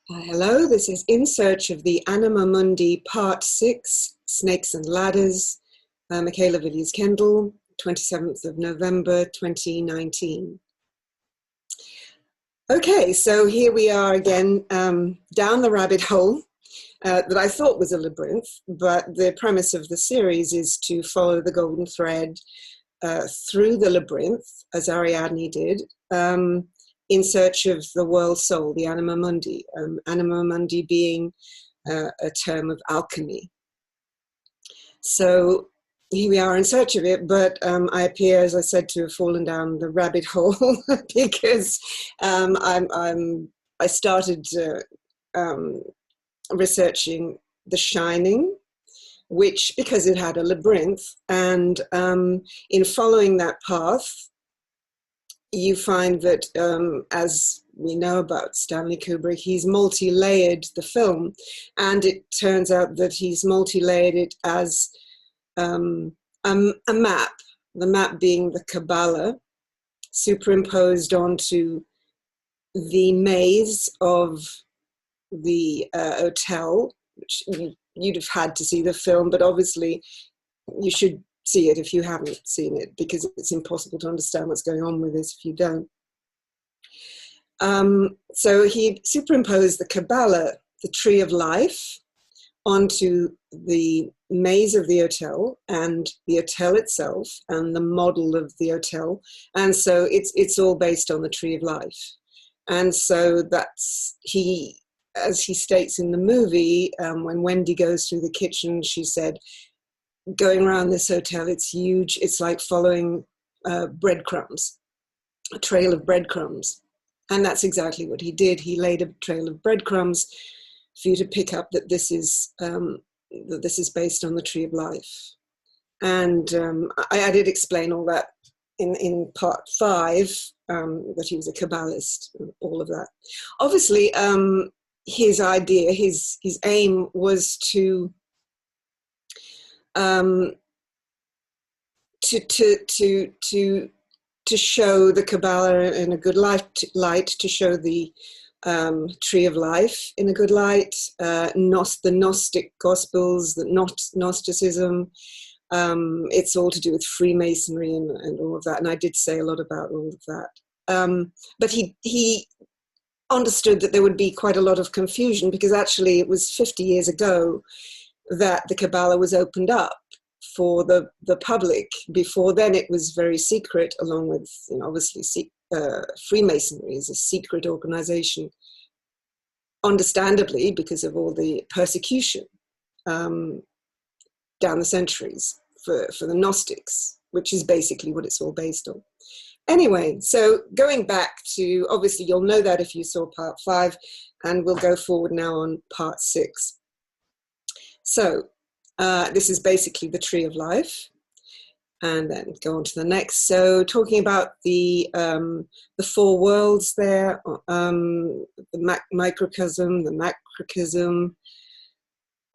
Hello, this is In Search of the ANIMA MUNDI Part 6, Snakes and Ladders, Michaela Villiers-Kendall, 27th of November 2019. Okay, so here we are again, down the rabbit hole that I thought was a labyrinth, but the premise of the series is to follow the golden thread through the labyrinth, as Ariadne did, in search of the world soul, the Anima Mundi, Anima Mundi being a term of alchemy. So here we are in search of it, but I appear, as I said, to have fallen down the rabbit hole because I started researching The Shining, which, because it had a labyrinth, and in following that path, you find that, as we know about Stanley Kubrick, he's multi-layered the film, and it turns out that he's multi-layered it as a map, the map being the Kabbalah, superimposed onto the maze of the hotel, which you'd have had to see the film, but obviously you should see it if you haven't seen it, because it's impossible to understand what's going on with this if you don't. So he superimposed the Kabbalah, the tree of life, onto the maze of the hotel and the hotel itself and the model of the hotel. And so it's all based on the tree of life. And so that's, as he states in the movie, when Wendy goes through the kitchen, she said, going around this hotel, it's huge. It's like following breadcrumbs, a trail of breadcrumbs. And that's exactly what he did. He laid a trail of breadcrumbs for you to pick up that this is based on the tree of life. And I did explain all that in part 5, that he was a Kabbalist, and all of that. Obviously, his idea, his aim was to show the Kabbalah in a good light, to show the tree of life in a good light, the Gnostic Gospels, the Gnosticism. It's all to do with Freemasonry and all of that, and I did say a lot about all of that. But he understood that there would be quite a lot of confusion, because actually it was 50 years ago that the Kabbalah was opened up for the public. Before then, it was very secret, along with, obviously, Freemasonry is a secret organization, understandably, because of all the persecution down the centuries for the Gnostics, which is basically what it's all based on. Anyway, so going back to, obviously, you'll know that if you saw part 5, and we'll go forward now on part 6. So this is basically the tree of life, and then go on to the next. So talking about the 4 worlds there, the microcosm, the macrocosm.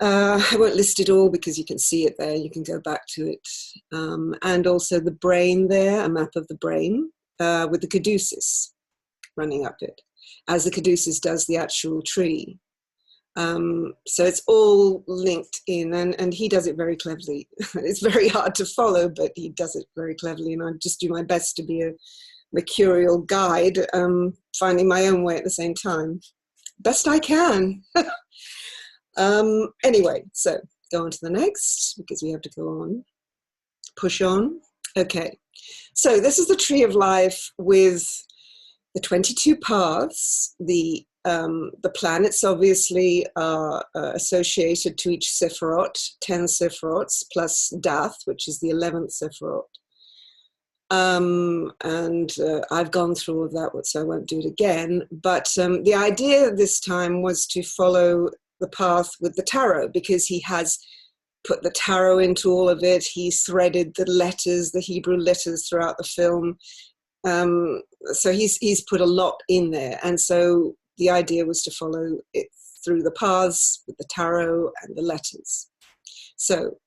I won't list it all because you can see it there. You can go back to it. And also the brain there, a map of the brain with the caduceus running up it, as the caduceus does the actual tree. So it's all linked in, and he does it very cleverly. It's very hard to follow, but he does it very cleverly, and I just do my best to be a mercurial guide, finding my own way at the same time. Best I can. Anyway, so go on to the next, because we have to go on. Push on. Okay. So this is the tree of life with the 22 paths. The planets obviously are associated to each Sephiroth, 10 Sephiroths, plus Dath, which is the 11th Sephiroth. And I've gone through all of that, so I won't do it again. But the idea this time was to follow the path with the tarot, because he has put the tarot into all of it. He's threaded the letters, the Hebrew letters, throughout the film. So he's put a lot in there. And so the idea was to follow it through the paths with the tarot and the letters. So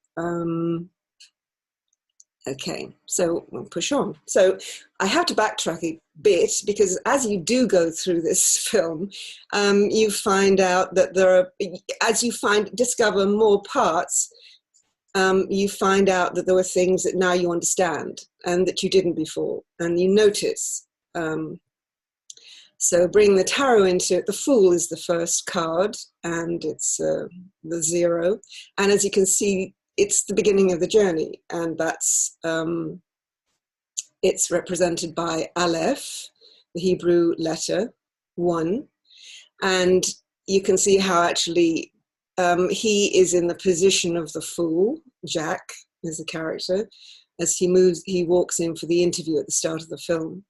Okay, so we'll push on. So I have to backtrack a bit because as you do go through this film, you find out that there are, as you discover more parts, you find out that there were things that now you understand and that you didn't before, and you notice. So bring the tarot into it. The Fool is the first card, and it's the 0. And as you can see, it's the beginning of the journey, and that's it's represented by Aleph, the Hebrew letter 1, and you can see how actually he is in the position of the Fool. Jack is the character as he walks in for the interview at the start of the film.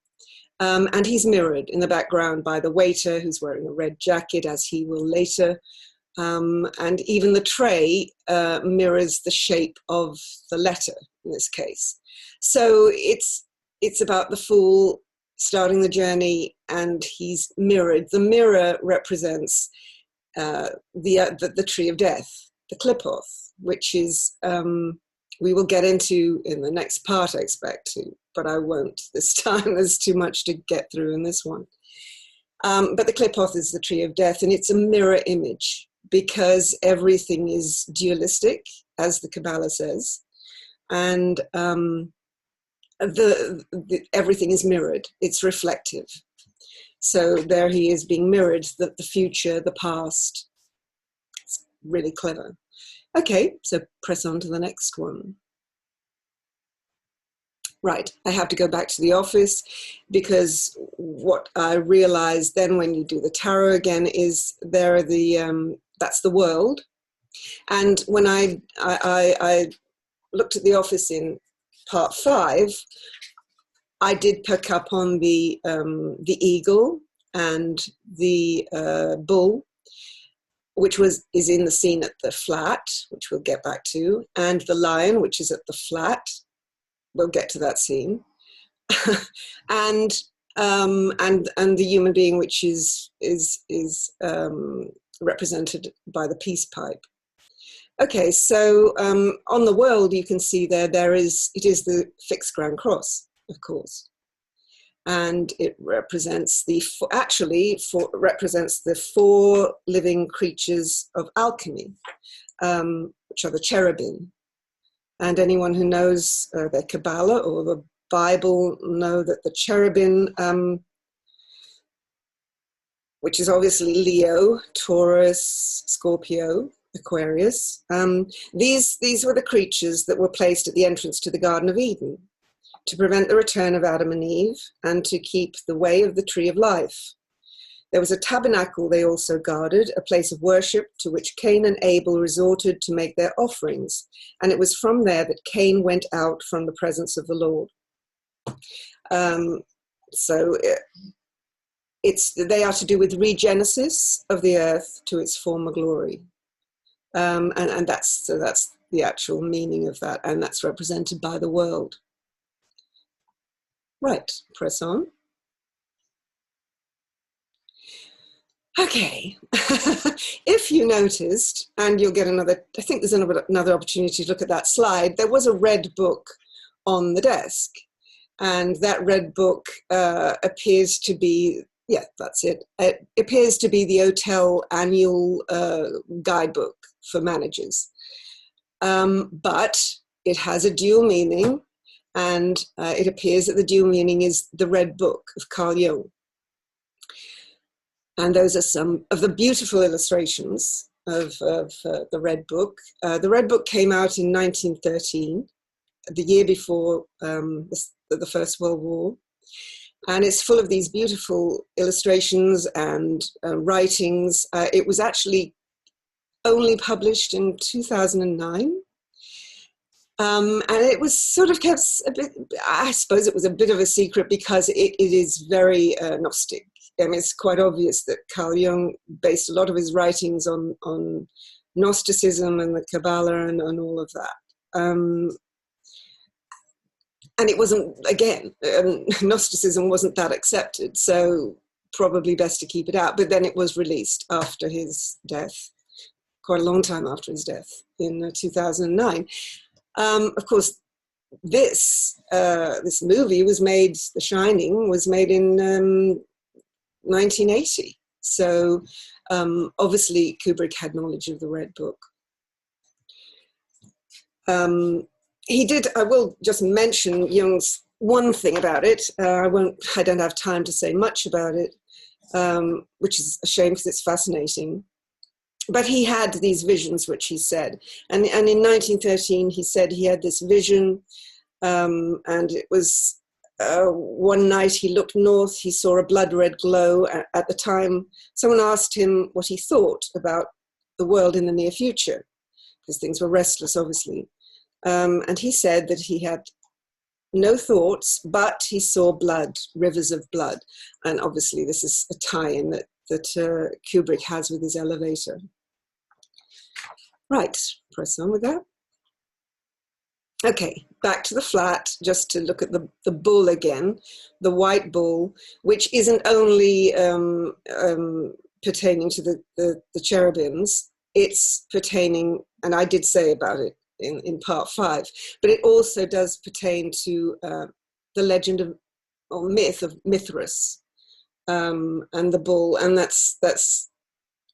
And he's mirrored in the background by the waiter who's wearing a red jacket, as he will later. And even the tray mirrors the shape of the letter in this case. So it's about the Fool starting the journey, and he's mirrored. The mirror represents the tree of death, the Klipoth, which is we will get into in the next part, I expect to, but I won't this time. There's too much to get through in this one. But the Klipoth is the tree of death, and it's a mirror image because everything is dualistic, as the Kabbalah says, and everything is mirrored. It's reflective. So there he is being mirrored, the future, the past. It's really clever. Okay, so press on to the next one. Right, I have to go back to the office because what I realized then when you do the tarot again is there are that's the world. And when I looked at the office in part 5, I did pick up on the eagle and the bull, which is in the scene at the flat, which we'll get back to, and the lion, which is at the flat. We'll get to that scene, and the human being, which is represented by the peace pipe. Okay, so on the world you can see it is the fixed ground cross, of course, and it represents represents the 4 living creatures of alchemy, which are the cherubim. And anyone who knows their Kabbalah or the Bible know that the cherubim, which is obviously Leo, Taurus, Scorpio, Aquarius, these were the creatures that were placed at the entrance to the Garden of Eden to prevent the return of Adam and Eve and to keep the way of the tree of life. There was a tabernacle they also guarded, a place of worship to which Cain and Abel resorted to make their offerings. And it was from there that Cain went out from the presence of the Lord. They are to do with regenesis of the earth to its former glory. And that's the actual meaning of that. And that's represented by the world. Right, press on. Okay, if you noticed, and you'll get I think there's another opportunity to look at that slide, there was a red book on the desk, and that red book appears to be, yeah, that's it. It appears to be the hotel annual guidebook for managers. But it has a dual meaning, and it appears that the dual meaning is the red book of Carl Jung. And those are some of the beautiful illustrations of the Red Book. The Red Book came out in 1913, the year before the First World War. And it's full of these beautiful illustrations and writings. It was actually only published in 2009. And it was sort of kept a bit, I suppose it was a bit of a secret because it is very Gnostic. I mean, it's quite obvious that Carl Jung based a lot of his writings on Gnosticism and the Kabbalah and all of that. And it wasn't, again, Gnosticism wasn't that accepted, so probably best to keep it out. But then it was released after his death, quite a long time after his death, in 2009. Of course, this movie was made, The Shining, was made in 1980. So obviously Kubrick had knowledge of the Red Book. He did, I will just mention Jung's one thing about it. I don't have time to say much about it, which is a shame because it's fascinating. But he had these visions, which he said. And in 1913, he said he had this vision, and it was one night he looked north, he saw a blood red glow. At the time, someone asked him what he thought about the world in the near future, because things were restless, obviously. And he said that he had no thoughts, but he saw blood, rivers of blood. And obviously this is a tie-in that Kubrick has with his elevator. Right, press on with that. Okay, back to the flat, just to look at the bull again, the white bull, which isn't only pertaining to the cherubims, it's pertaining, and I did say about it in part 5, but it also does pertain to the legend of, or myth of Mithras, and the bull, and that's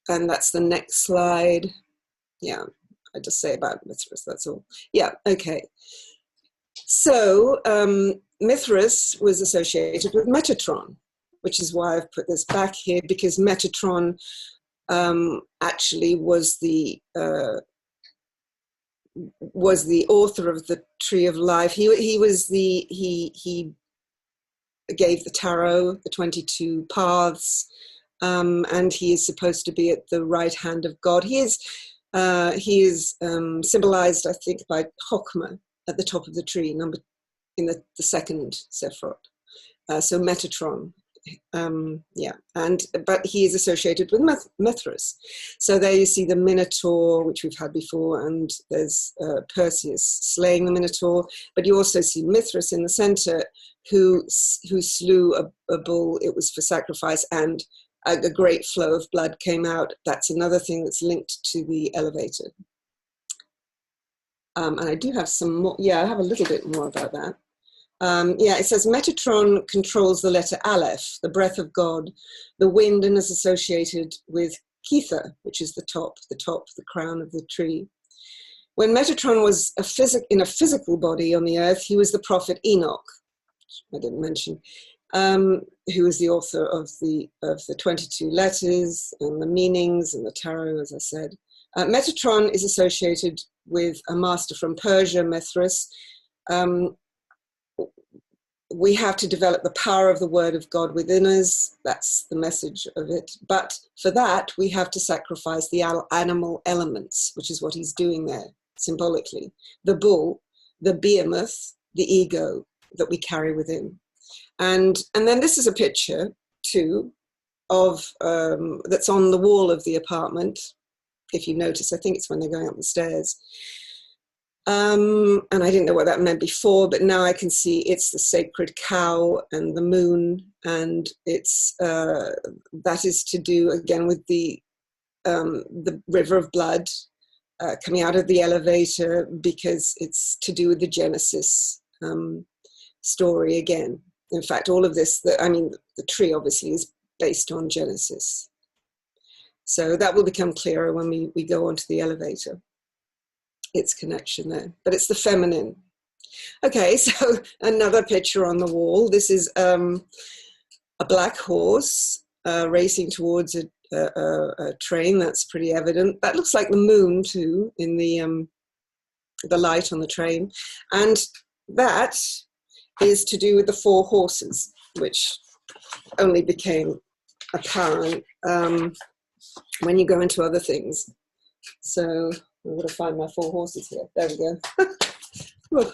the next slide. Yeah, I just say about Mithras, that's all. Yeah, okay. So Mithras was associated with Metatron, which is why I've put this back here, because Metatron actually was the author of the Tree of Life. He gave the tarot, the 22 paths, and he is supposed to be at the right hand of God. He is symbolized, I think, by Chokmah at the top of the tree, in the second Sephiroth. So Metatron, but he is associated with Mithras. So there you see the Minotaur, which we've had before, and there's Perseus slaying the Minotaur, but you also see Mithras in the center, who slew a bull. It was for sacrifice, and a great flow of blood came out. That's another thing that's linked to the elevator. And I do have some more. Yeah, I have a little bit more about that. It says Metatron controls the letter Aleph, the breath of God, the wind, and is associated with Kether, which is the crown of the tree. When Metatron was in a physical body on the earth, he was the prophet Enoch, I didn't mention, who was the author of the 22 letters and the meanings and the tarot, as I said. Metatron is associated with a master from Persia, Mithras. We have to develop the power of the word of God within us. That's the message of it. But for that, we have to sacrifice the animal elements, which is what he's doing there symbolically. The bull, the behemoth, the ego that we carry within. And then this is a picture too of that's on the wall of the apartment. If you notice, I think it's when they're going up the stairs. And I didn't know what that meant before, but now I can see it's the sacred cow and the moon, and it's that is to do again with the river of blood coming out of the elevator, because it's to do with the Genesis story again. In fact, all of this, the tree obviously is based on Genesis. So that will become clearer when we go onto the elevator, its connection there. But it's the feminine. Okay, so another picture on the wall. This is a black horse racing towards a train. That's pretty evident. That looks like the moon too, in the light on the train. And that is to do with the 4 horses, which only became apparent when you go into other things. So I'm going to find my 4 horses here. There we go.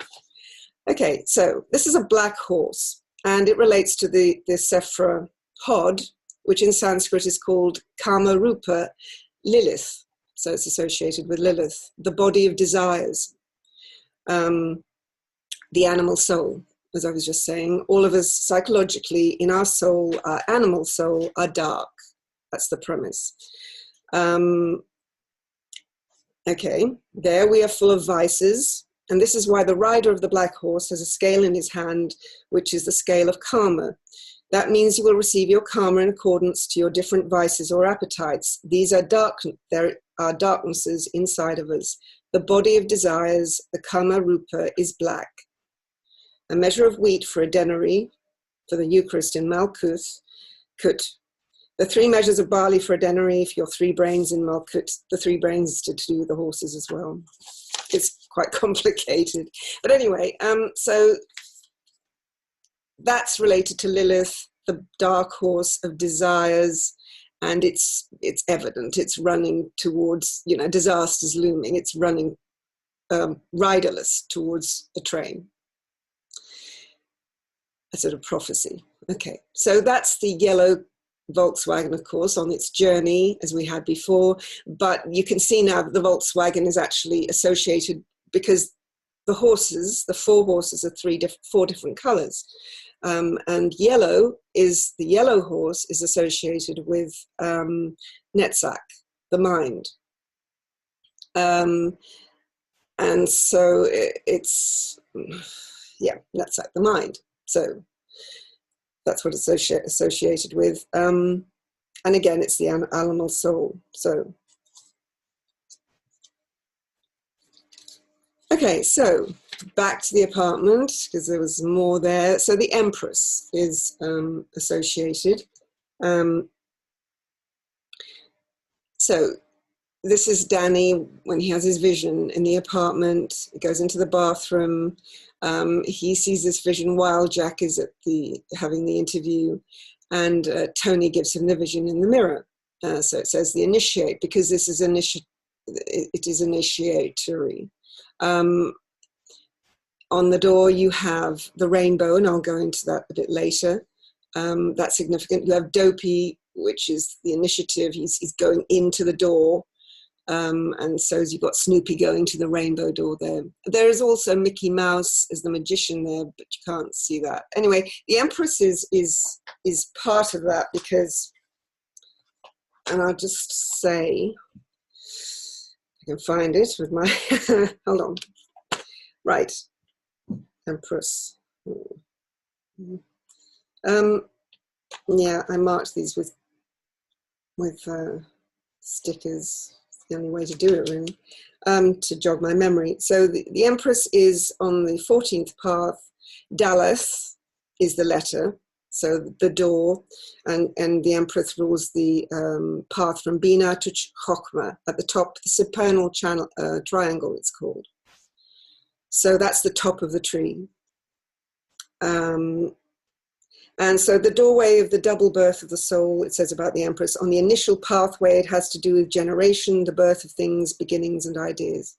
Okay, so this is a black horse, and it relates to the Sephra Hod, which in Sanskrit is called Kama Rupa Lilith. So it's associated with Lilith, the body of desires, the animal soul. As I was just saying, all of us psychologically, in our soul, our animal soul, are dark. That's the premise. Okay, there we are full of vices. And this is why the rider of the black horse has a scale in his hand, which is the scale of karma. That means you will receive your karma in accordance to your different vices or appetites. These are there are darknesses inside of us. The body of desires, the kama rupa, is black. A measure of wheat for a denary, for the Eucharist in Malkuth, Kut. The 3 measures of barley for a denary, for your 3 brains in Malkut. The 3 brains to do with the horses as well. It's quite complicated. But anyway, so that's related to Lilith, the dark horse of desires, and it's evident. It's running towards, disaster's looming. It's running riderless towards a train. A sort of prophecy. Okay, so that's the yellow Volkswagen, of course, on its journey, as we had before. But you can see now that the Volkswagen is actually associated, because the horses, the 4 horses, are 4 different colors. And the yellow horse is associated with Netzach, the mind. And so it's Netzach, the mind. So that's what it's associated with. And again, it's the animal soul. So, okay, so back to the apartment, because there was more there. So the Empress is associated. So this is Danny when he has his vision in the apartment. He goes into the bathroom. He sees this vision while Jack is having the interview, and Tony gives him the vision in the mirror. So it says the initiate, because this is it is initiatory. On the door you have the rainbow, and I'll go into that a bit later. That's significant. You have Dopey, which is the initiative. He's going into the door. And so you've got Snoopy going to the rainbow door there. There is also Mickey Mouse as the magician there, but you can't see that. Anyway, the Empress is part of that, because, and I'll just say, I can find it with my, hold on. Right, Empress. Yeah, I marked these with stickers. The only way to do it, really, to jog my memory. So the Empress is on the 14th path. Daleth is the letter, so the door, and the Empress rules the path from Bina to Chokhmah, at the top, the supernal triangle, it's called. So that's the top of the tree. And so the doorway of the double birth of the soul, it says about the Empress, on the initial pathway, it has to do with generation, the birth of things, beginnings, and ideas.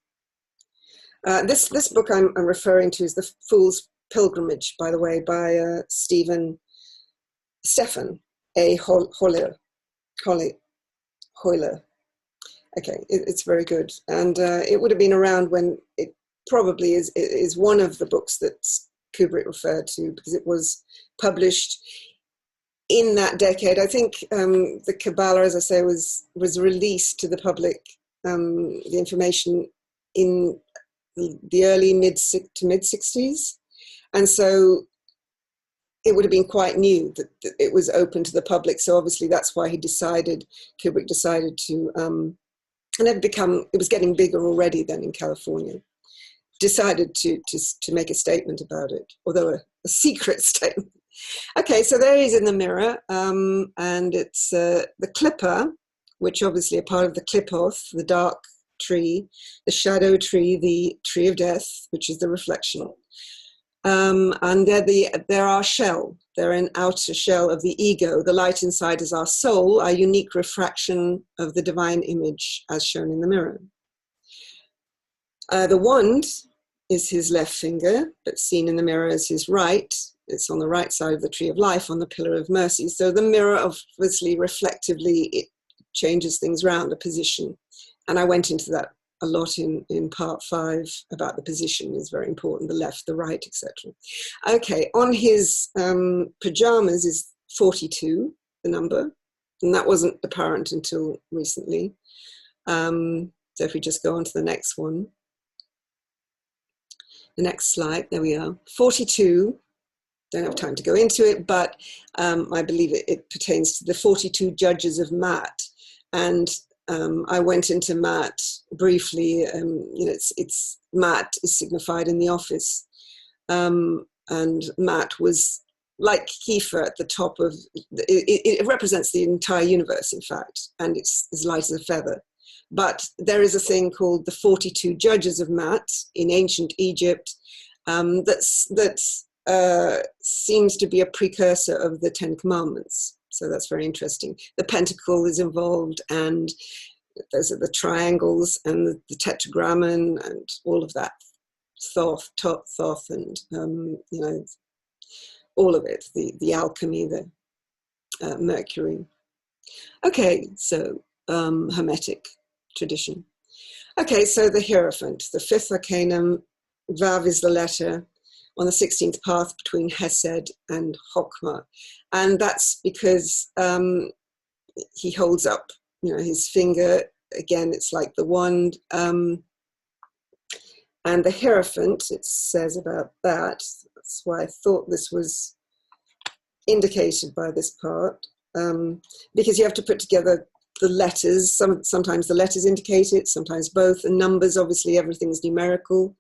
This book I'm referring to is The Fool's Pilgrimage, by the way, by Stephen A. Hoyle. Okay, it's very good. And it would have been around when it probably is one of the books that Kubrick referred to, because it was published in that decade. I think the Kabbalah, as I say, was released to the public, the information in the early mid to mid 60s. And so it would have been quite new that it was open to the public. So obviously that's why Kubrick decided to, and it was getting bigger already then in California. Decided to make a statement about it, although a secret statement. Okay, so there he is in the mirror, and it's the Klippa, which obviously are part of the Klippoth, the dark tree, the shadow tree, the tree of death, which is the reflection. And they're our shell. They're an outer shell of the ego. The light inside is our soul, our unique refraction of the divine image as shown in the mirror. The wand is his left finger, but seen in the mirror as his right. It's on the right side of the tree of life, on the pillar of mercy. So the mirror, obviously, reflectively, it changes things around the position. And I went into that a lot in part 5 about the position is very important, the left, the right, etc. Okay, on his pajamas is 42, the number, and that wasn't apparent until recently. So if we just go on to the next one. the next slide, there we are, 42. Don't have time to go into it, but I believe it pertains to the 42 judges of Mat. And I went into Mat briefly. You know, it's Mat is signified in the office, and Mat was like Kiefer at the top of. It represents the entire universe, in fact, and it's as light as a feather. But there is a thing called the 42 judges of Mat in ancient Egypt. That seems to be a precursor of the Ten Commandments. So that's very interesting. The pentacle is involved, and those are the triangles and the tetragrammaton and all of that. Thoth, and you know, all of it. The alchemy, the Mercury. Okay, so Hermetic tradition. Okay, so the Hierophant, the fifth arcanum. Vav is the letter on the 16th path between Hesed and Chokmah. And that's because he holds up, you know, his finger. Again, it's like the wand. And the Hierophant, it says about that. That's why I thought this was indicated by this part. Because you have to put together the letters. Sometimes the letters indicate it, sometimes both. And numbers, obviously, everything's numerical.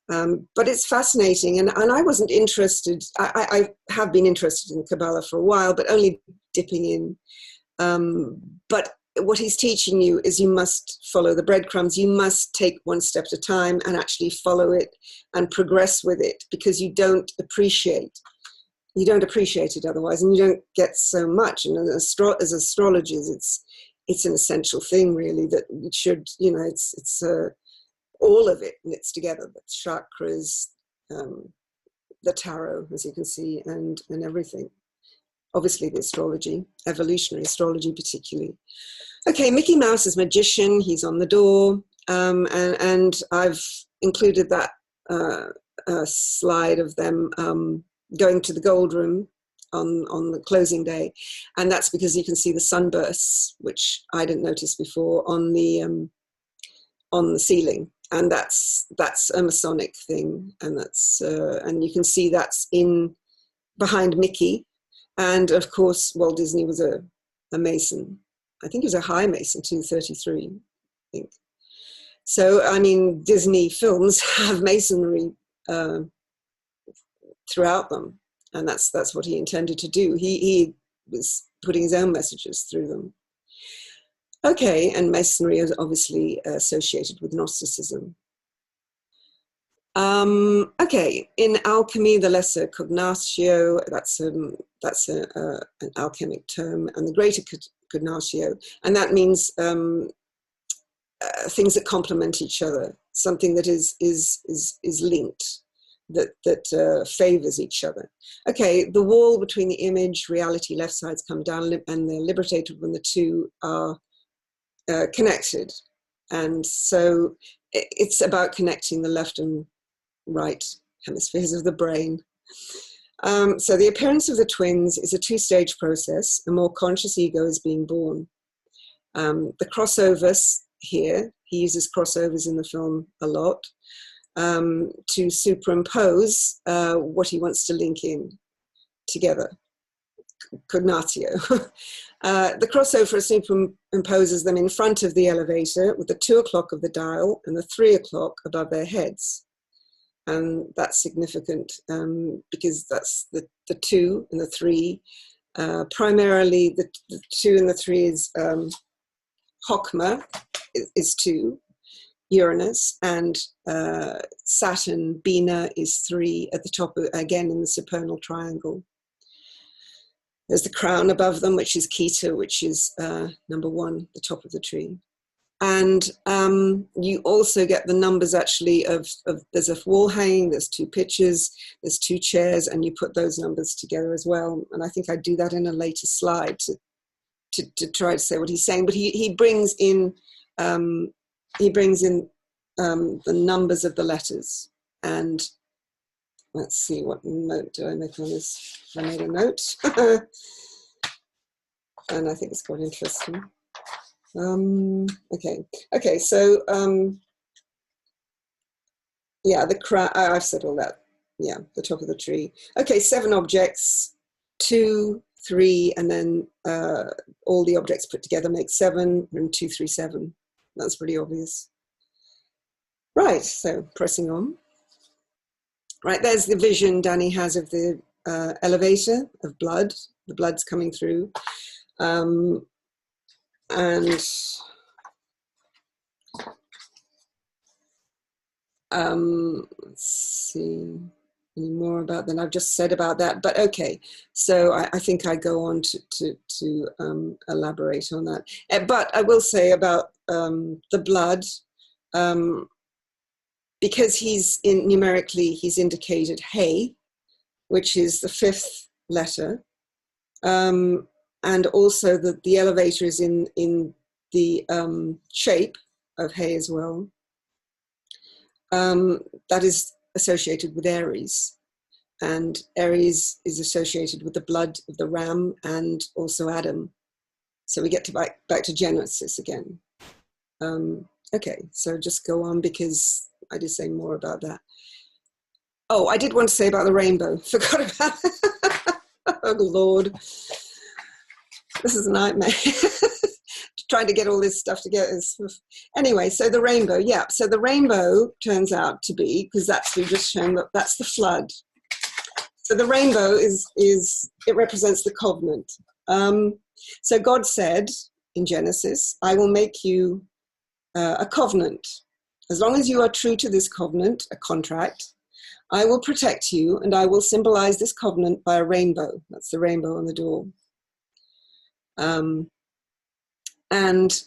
But it's fascinating, and I wasn't interested. I have been interested in Kabbalah for a while, but only dipping in. But what he's teaching you is you must follow the breadcrumbs. You must take one step at a time and actually follow it and progress with it, because you don't appreciate it otherwise, and you don't get so much. And as astrologers, it's an essential thing, really, that it should, you know, it's all of it knits together, the chakras, the tarot, as you can see, and everything. Obviously the astrology, evolutionary astrology particularly. Okay, Mickey Mouse is magician, he's on the door, and I've included that slide of them going to the gold room on the closing day, and that's because you can see the sunbursts, which I didn't notice before, on the ceiling. And that's a Masonic thing, and and you can see that's in behind Mickey, and of course Walt Disney was a Mason. I think he was a high Mason, 233, I think. So I mean, Disney films have Masonry throughout them, and that's what he intended to do. He was putting his own messages through them. Okay, and Masonry is obviously associated with Gnosticism. Okay, in alchemy, the lesser cognatio, that's an alchemic term, and the greater cognatio, and that means things that complement each other, something that is linked, that favors each other. Okay, the wall between the image, reality, left sides come down, and they're liberated when the two are connected. And so it's about connecting the left and right hemispheres of the brain. So the appearance of the twins is a two-stage process. A more conscious ego is being born. The crossovers here, he uses crossovers in the film a lot, to superimpose what he wants to link in together. Cognatio. The crossover superimposes them in front of the elevator with the 2 o'clock of the dial and the 3 o'clock above their heads. And that's significant because that's the 2 and the 3. Primarily, the 2 and the 3 is Chokmah is 2, Uranus, and Saturn, Bina, is 3 at the top, again in the supernal triangle. There's the crown above them, which is Keter, which is number 1, the top of the tree. And you also get the numbers actually of there's a wall hanging, there's 2 pictures, there's 2 chairs, and you put those numbers together as well. And I think I do that in a later slide to try to say what he's saying. But he brings in the numbers of the letters. And let's see, what note do I make on this? I made a note. And I think it's quite interesting. Okay, so Yeah, the crown. I've said all that. Yeah, the top of the tree. Okay, 7 objects, 2, 3, and then all the objects put together make 7, and 2, 3, 7. That's pretty obvious. Right, so pressing on. Right, there's the vision Danny has of the elevator of blood. The blood's coming through. And let's see any more about that. I've just said about that, but okay. So I think I go on to elaborate on that. But I will say about the blood, because he's numerically, he's indicated He, which is the 5th letter. And also the elevator is in the shape of He as well. That is associated with Aries, and Aries is associated with the blood of the ram and also Adam. So we get to back to Genesis again. Okay, so just go on because I did say more about that. Oh, I did want to say about the rainbow. Forgot about that. Oh, Lord. This is a nightmare. Trying to get all this stuff together. Anyway, so the rainbow, yeah. So the rainbow turns out to be, because that's, we've just shown that that's the flood. So the rainbow is it represents the covenant. So God said in Genesis, I will make you a covenant. As long as you are true to this covenant, a contract, I will protect you, and I will symbolize this covenant by a rainbow. That's the rainbow on the door. And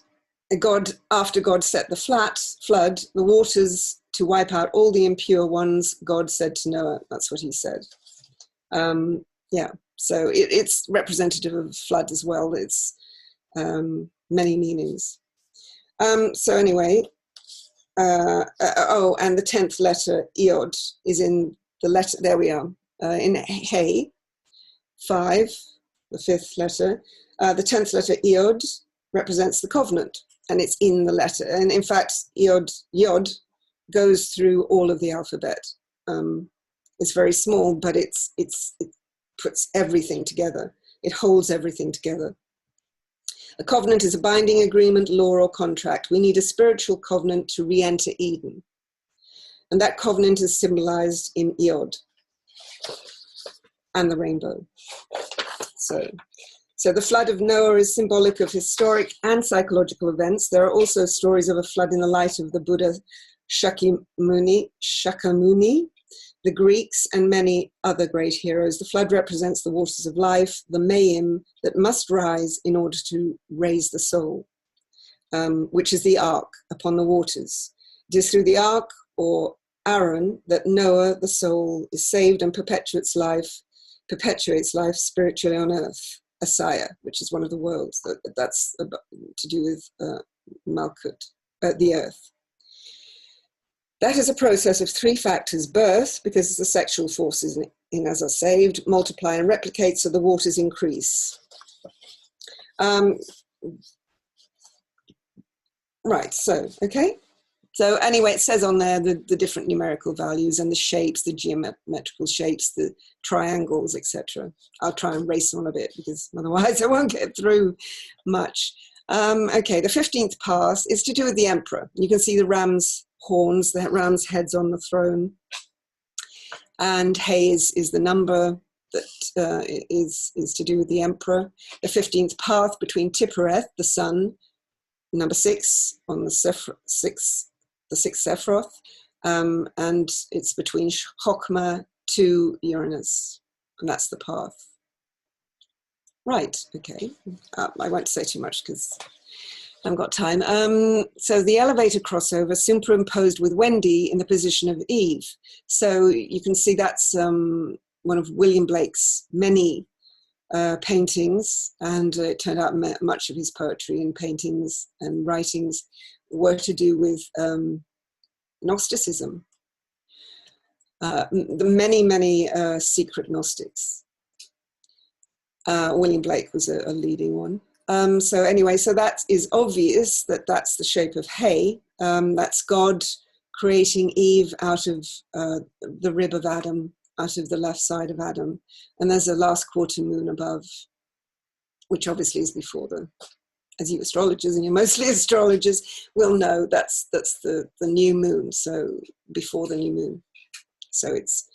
God, after God set the flood, the waters to wipe out all the impure ones, God said to Noah. That's what he said. Yeah, so it's representative of flood as well. It's many meanings. So anyway, oh, and the 10th letter, Iod, is in the letter, there we are, in He, 5, the 5th letter. The 10th letter, Iod, represents the covenant, and it's in the letter. And in fact, Yod goes through all of the alphabet. It's very small, but it puts everything together. It holds everything together. A covenant is a binding agreement, law, or contract. We need a spiritual covenant to re-enter Eden. And that covenant is symbolized in Iod and the rainbow. So the flood of Noah is symbolic of historic and psychological events. There are also stories of a flood in the light of the Buddha Shakyamuni, the Greeks, and many other great heroes. The flood represents the waters of life, the mayim that must rise in order to raise the soul, which is the ark upon the waters. It is through the ark, or Aaron, that Noah, the soul, is saved and perpetuates life spiritually on earth. Asaya, which is one of the worlds. That's to do with Malkut, the earth. That is a process of 3 factors: birth, because the sexual forces in us are saved, multiply and replicate, so the waters increase. Right, so, okay. So anyway, it says on there the different numerical values and the shapes, the geometrical shapes, the triangles, etc. I'll try and race on a bit because otherwise I won't get through much. Okay, the 15th path is to do with the emperor. You can see the ram's horns, the ram's heads on the throne. And He is the number that is to do with the emperor. The 15th path between Tiphereth, the sun, number 6 on the 6th Sephiroth, and it's between Chokmah to Uranus, and that's the path. Right, okay. I won't say too much because I haven't got time. So the elevator crossover superimposed with Wendy in the position of Eve. So you can see that's one of William Blake's many paintings, and it turned out much of his poetry and paintings and writings were to do with Gnosticism. The many secret Gnostics. William Blake was a leading one. So anyway, so that is obvious that that's the shape of He. That's God creating Eve out of the rib of Adam, out of the left side of Adam. And there's a last quarter moon above, which obviously is before the, as you astrologers, and you're mostly astrologers, will know that's the new moon, so before the new moon. So it's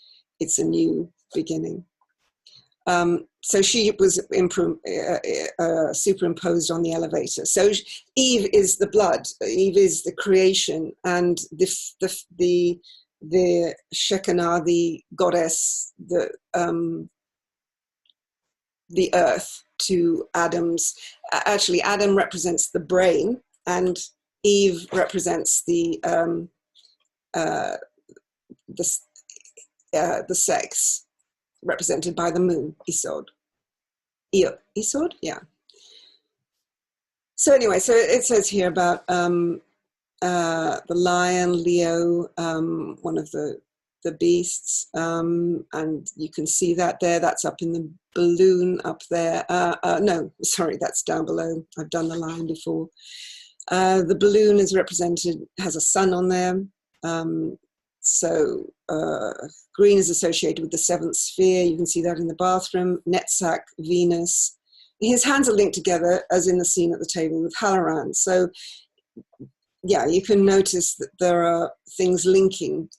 a new beginning. So she was superimposed on the elevator. So Eve is the blood. Eve is the creation, and the Shekinah, the goddess, the earth to Adam's. Actually, Adam represents the brain, and Eve represents the sex, represented by the moon, Isod. Isod? Yeah. So anyway, so it says here about the lion, Leo, one of the beasts, and you can see that there. That's up in the balloon up there. No, sorry, that's down below. I've done the lion before. The balloon is represented, has a sun on there. So green is associated with the seventh sphere. You can see that in the bathroom. Netzach, Venus. His hands are linked together, as in the scene at the table, with Halloran. So, yeah, you can notice that there are things linking.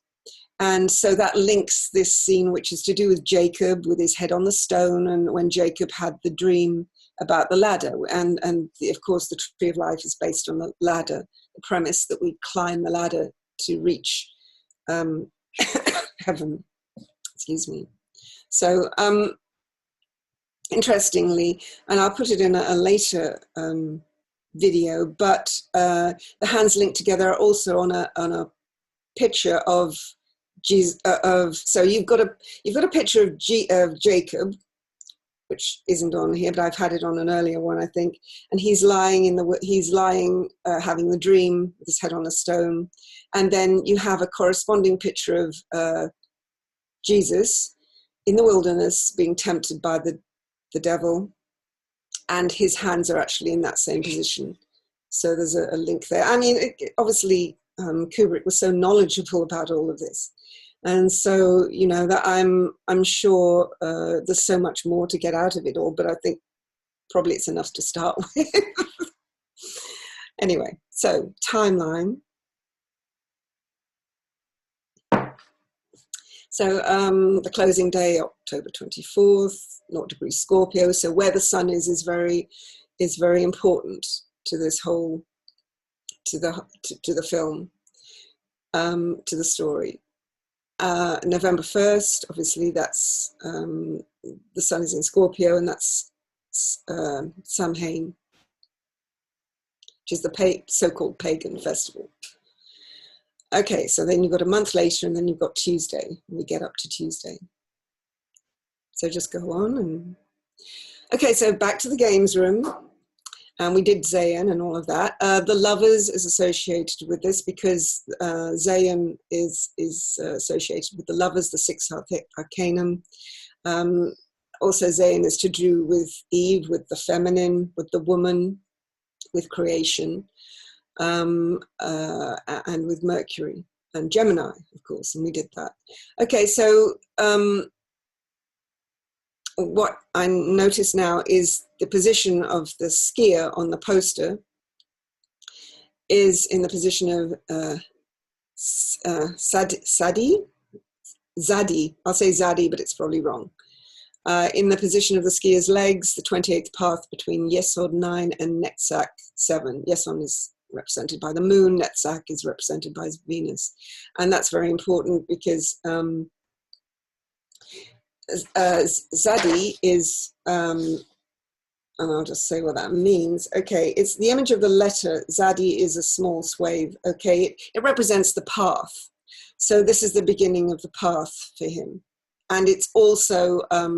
And so that links this scene, which is to do with Jacob, with his head on the stone, and when Jacob had the dream about the ladder. And of course, the tree of life is based on the ladder, the premise that we climb the ladder to reach heaven. Excuse me. So interestingly, and I'll put it in a later video, but the hands linked together are also on a picture of Jesus. So you've got a picture of Jacob, which isn't on here, but I've had it on an earlier one, I think. And he's lying having the dream with his head on a stone. And then you have a corresponding picture of Jesus in the wilderness being tempted by the devil, and his hands are actually in that same position. So there's a link there. I mean, obviously Kubrick was so knowledgeable about all of this. And so, you know, that I'm sure there's so much more to get out of it all, but I think probably it's enough to start with. Anyway, so timeline. So the closing day, October 24th, 0 degrees Scorpio. So where the sun is very important to this whole, to the film, to the story. November 1st, obviously that's, the sun is in Scorpio, and that's Samhain, which is the so-called pagan festival. Okay, so then you've got a month later, and then you've got Tuesday. We get up to Tuesday. So just go on. And okay, so back to the games room. And we did Zayn and all of that. The Lovers is associated with this because Zayn is associated with the Lovers, the sixth arcanum. Also, Zayn is to do with Eve, with the feminine, with the woman, with creation, and with Mercury and Gemini, of course, and we did that. Okay, so what I notice now is the position of the skier on the poster is in the position of Zadi. I'll say Zadi, but it's probably wrong. In the position of the skier's legs, the 28th path between Yesod 9 and Netzach 7. Yesod is represented by the moon, Netzach is represented by Venus. And that's very important because Zadi is, and I'll just say what that means. Okay, it's the image of the letter. Zadi is a small swathe. Okay, it represents the path. So this is the beginning of the path for him. And it's also a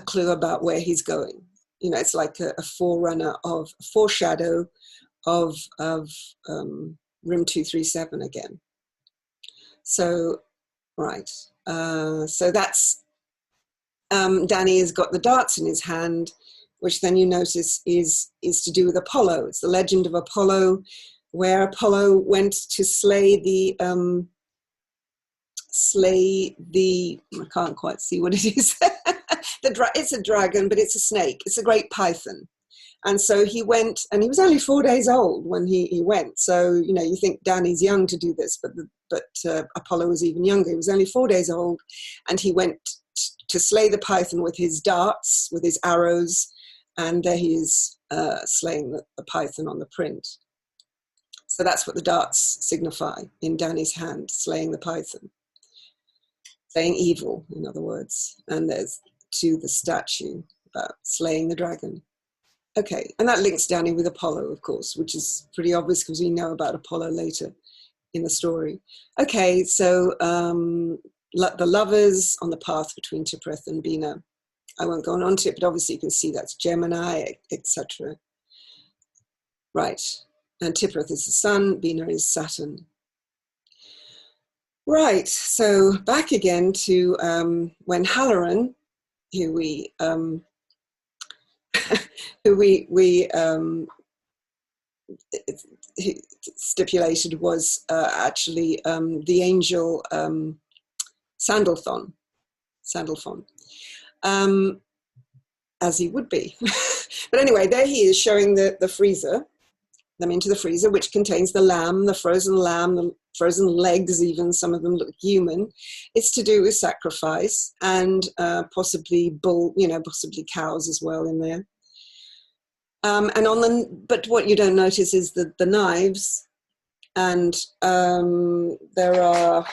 clue about where he's going. You know, it's like a forerunner of, a foreshadow of room 237 again. So, right. So that's, Danny has got the darts in his hand, which then you notice is to do with Apollo. It's the legend of Apollo, where Apollo went to slay the, I can't quite see what it is. It's a dragon, but it's a snake. It's a great python. And so he went, and he was only 4 days old when he went. So, you know, you think Danny's young to do this, but Apollo was even younger. He was only 4 days old, and he went to slay the python with his darts, with his arrows, and there he is slaying the python on the print. So that's what the darts signify in Danny's hand, slaying the python. Saying evil, in other words. And there's to the statue about slaying the dragon. Okay, and that links Danny with Apollo, of course, which is pretty obvious because we know about Apollo later in the story. Okay, so the lovers on the path between Tiphrith and Bina. I won't go on to it, but obviously you can see that's Gemini, etc. Right, and Tiphrith is the sun, Bina is Saturn. Right, so back again to when Halloran, who we stipulated was actually the angel Sandalphon, as he would be. But anyway, there he is showing the freezer, them into the freezer, which contains the lamb, the frozen legs even, some of them look human. It's to do with sacrifice and possibly possibly cows as well in there. And but what you don't notice is the knives, and there are,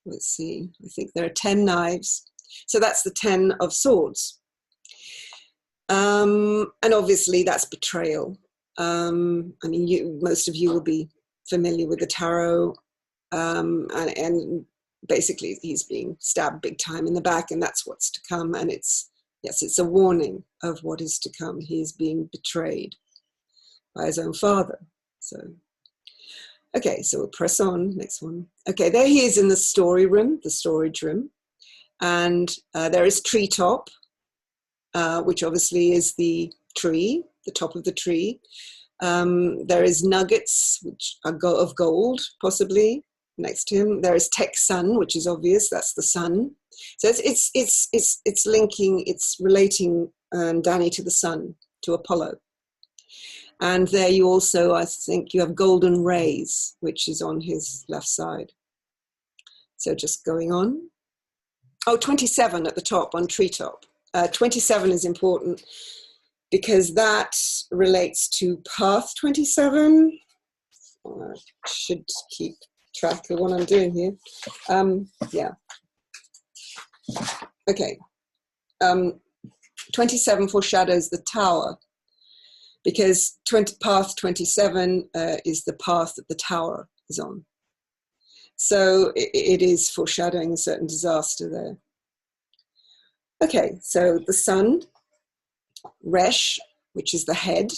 let's see, I think there are 10 knives. So that's the 10 of swords. And obviously that's betrayal. I mean, most of you will be familiar with the tarot, and basically he's being stabbed big time in the back, and that's what's to come. And it's a warning of what is to come. He is being betrayed by his own father. So, okay, so we'll press on. Next one. Okay, there he is in the storage room, and there is Treetop, which obviously is the tree, the top of the tree. There is Nuggets, which are of gold, possibly, next to him. There is Tech Sun, which is obvious, that's the sun. So it's linking, it's relating Danny to the sun, to Apollo. And there you also, I think, you have Golden Rays, which is on his left side. So just going on. Oh, 27 at the top on Treetop. 27 is important because that relates to Path 27. I should keep track of what I'm doing here. Yeah. Okay. 27 foreshadows the tower, because Path 27 is the path that the tower is on. So it is foreshadowing a certain disaster there. Okay, so the sun, Resh, which is the head,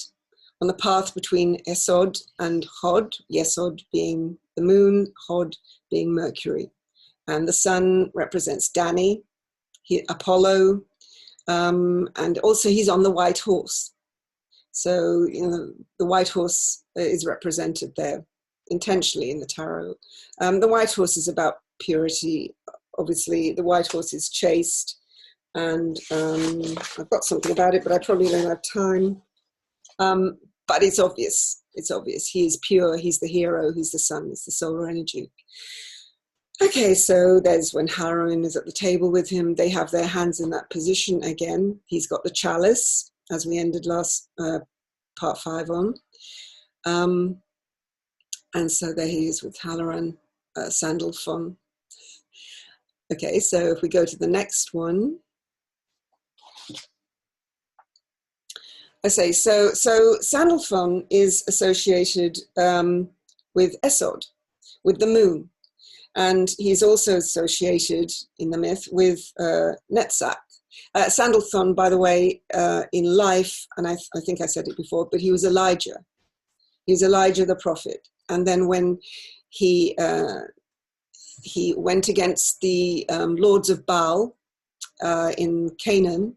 on the path between Esod and Hod, Yesod being the moon, Hod being Mercury. And the sun represents Danny, Apollo, and also he's on the white horse. So, the white horse is represented there intentionally in the tarot. The white horse is about purity. Obviously, the white horse is chaste, and I've got something about it, but I probably don't have time. But it's obvious. It's obvious. He is pure. He's the hero. He's the sun. It's the solar energy. Okay, so there's when Halloran is at the table with him. They have their hands in that position again. He's got the chalice, as we ended last part 5 on. And so there he is with Halloran, Sandalphon. Okay, so if we go to the next one. I say, so Sandalphon is associated with Esod, with the moon. And he's also associated in the myth with Netzach. Sandalphon, by the way, in life, and I think I said it before, but he was Elijah. He was Elijah the prophet. And then when he went against the lords of Baal in Canaan,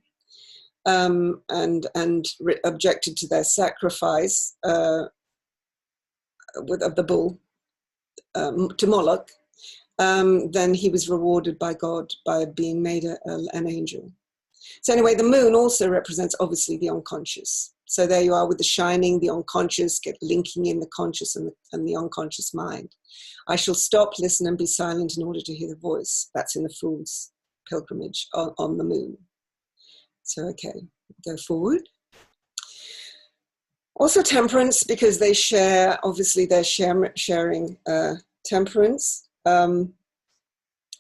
and objected to their sacrifice, of the bull to Moloch, then he was rewarded by God by being made an angel. So anyway, the moon also represents obviously the unconscious. So there you are with the shining, the unconscious, linking in the conscious and the unconscious mind. I shall stop, listen, and be silent in order to hear the voice. That's in the Fool's Pilgrimage on the moon. So, okay, go forward. Also temperance, because they share, obviously they're sharing temperance.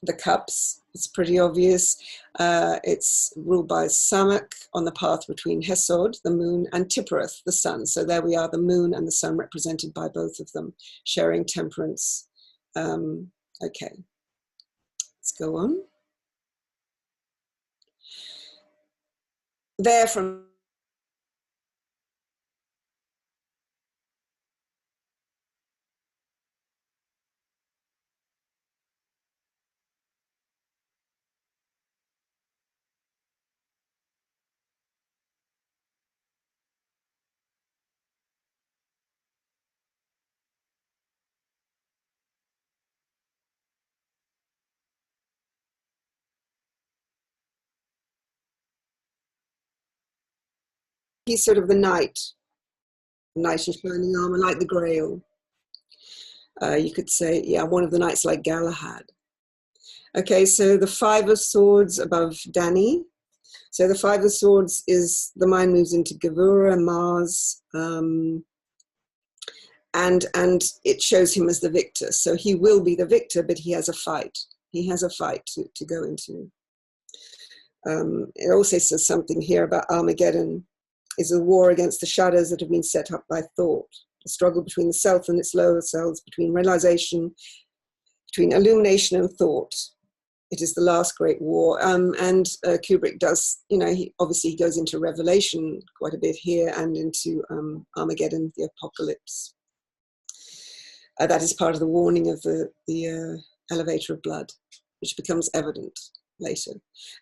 The cups, it's pretty obvious. It's ruled by Samak on the path between Hesod, the moon, and Tippereth, the sun. So there we are, the moon and the sun represented by both of them, sharing temperance. Okay, let's go on. There from he's sort of the knight in shining armor, like the Grail. You could say, yeah, one of the knights like Galahad. Okay, so the Five of Swords above Dani. So the Five of Swords is the mind moves into Gavura, Mars, and it shows him as the victor. So he will be the victor, but he has a fight. He has a fight to go into. It also says something here about Armageddon is a war against the shadows that have been set up by thought, a struggle between the self and its lower selves, between realization, between illumination and thought. It is the last great war. And Kubrick does, he goes into Revelation quite a bit here and into Armageddon, the apocalypse. That is part of the warning of the elevator of blood, which becomes evident later.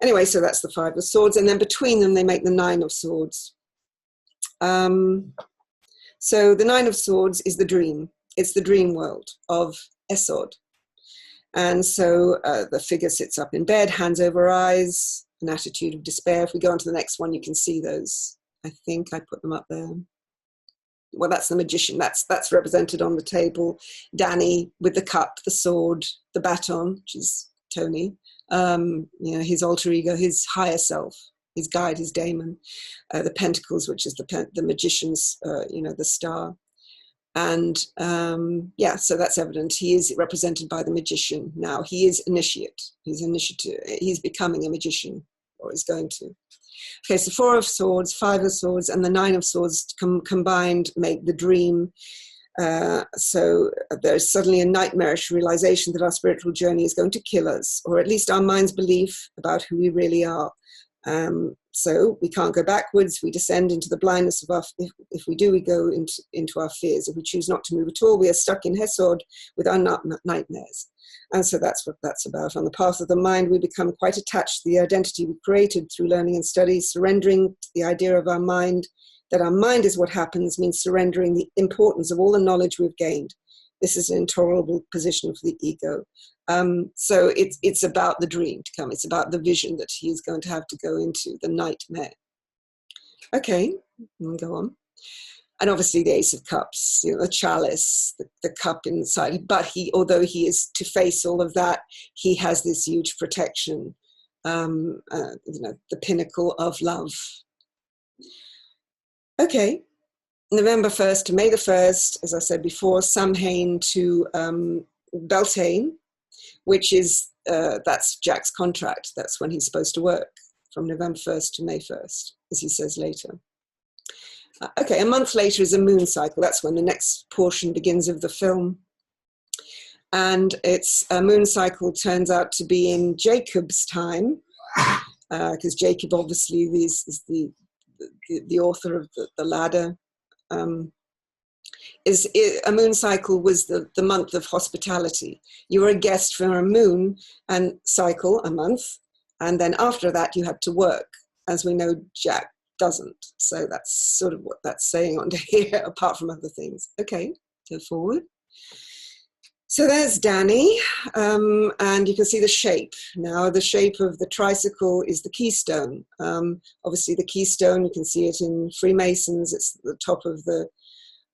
Anyway, so that's the Five of Swords. And then between them, they make the Nine of Swords. So the Nine of Swords is the dream. It's the dream world of Esod. And so the figure sits up in bed, hands over eyes, an attitude of despair. If we go on to the next one, you can see those. I think I put them up there. Well, that's the magician. That's represented on the table. Dani with the cup, the sword, the baton, which is Tony. His alter ego, his higher self, his guide, his daemon. The pentacles, which is the magician's, the star. And so that's evident. He is represented by the magician now. He is initiate. He's initiative. He's becoming a magician, or is going to. Okay, so Four of Swords, Five of Swords, and the Nine of Swords combined make the dream. So there's suddenly a nightmarish realization that our spiritual journey is going to kill us, or at least our mind's belief about who we really are. So we can't go backwards. We descend into the blindness of if we do, we go into our fears. If we choose not to move at all, we are stuck in Hesod with our nightmares. And so that's what that's about. On the path of the mind, we become quite attached to the identity we created through learning and study. Surrendering to the idea of our mind, that our mind is what happens, means surrendering the importance of all the knowledge we've gained. This is an intolerable position for the ego. So it's about the dream to come. It's about the vision that he is going to have to go into, the nightmare. Okay, we'll go on. And obviously the Ace of Cups, the chalice, the cup inside. But although he is to face all of that, he has this huge protection, the pinnacle of love. Okay, November 1st to May the 1st, as I said before, Samhain to Beltane, which is, that's Jack's contract. That's when he's supposed to work, from November 1st to May 1st, as he says later. Okay, a month later is a moon cycle. That's when the next portion begins of the film. And it's a moon cycle turns out to be in Jacob's time, because Jacob obviously is the author of the ladder. A moon cycle was the month of hospitality. You were a guest for a moon and cycle, a month, and then after that you had to work. As we know, Jack doesn't. So that's sort of what that's saying on here, apart from other things. Okay. Go forward. So there's Danny, and you can see the shape. Now the shape of the tricycle is the keystone. Obviously the keystone, you can see it in Freemasons, it's at the top of the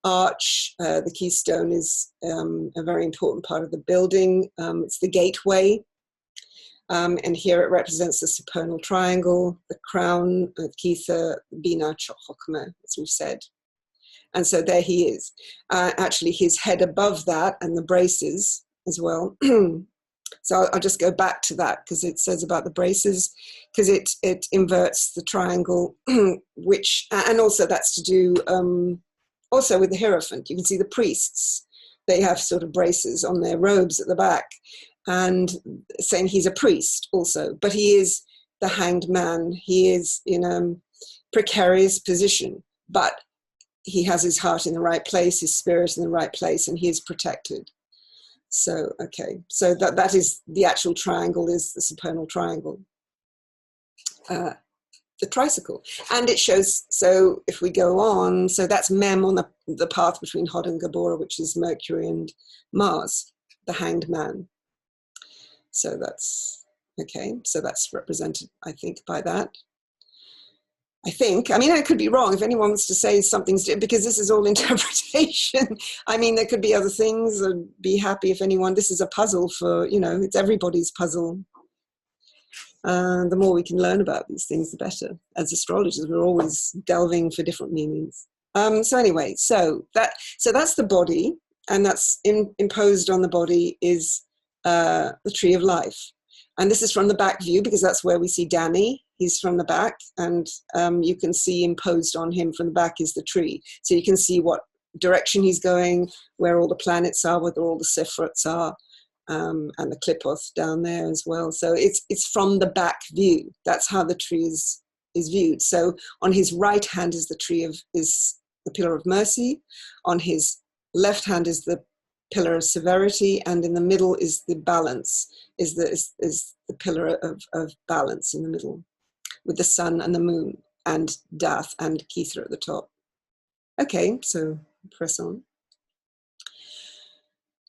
arch. The keystone is a very important part of the building. It's the gateway, and here it represents the supernal triangle, the crown, Ketha, Bina, Chochokma, as we've said. And so there he is. Actually, his head above that and the braces as well. So I'll just go back to that because it says about the braces, because it inverts the triangle, which, and also that's to do also with the Hierophant. You can see the priests, they have sort of braces on their robes at the back, and saying he's a priest also, but he is the hanged man. He is in a precarious position, but he has his heart in the right place, his spirit in the right place, and he is protected. So, okay, so that is the actual triangle, is the supernal triangle, the tricycle. And it shows, so if we go on, so that's Mem on the path between Hod and Gabora, which is Mercury and Mars, the hanged man. So that's, okay, so that's represented, I think, by that. I mean, I could be wrong. If anyone wants to say something's different, because this is all interpretation. I mean, there could be other things. I'd be happy if anyone, this is a puzzle for, you know, it's everybody's puzzle. The more we can learn about these things, the better. As astrologers, we're always delving for different meanings. So anyway, so that's the body, and that's imposed on the body is the tree of life. And this is from the back view, because that's where we see Danny. He's from the back, and you can see imposed on him from the back is the tree. So you can see what direction he's going, where all the planets are, where all the Sephirots are, and the Klipoth down there as well. So it's from the back view. That's how the tree is viewed. So on his right hand is is the pillar of mercy. On his left hand is the pillar of severity, and in the middle is the balance, is the pillar of balance in the middle, with the sun and the moon and Dath and Ketha at the top. Okay, so press on.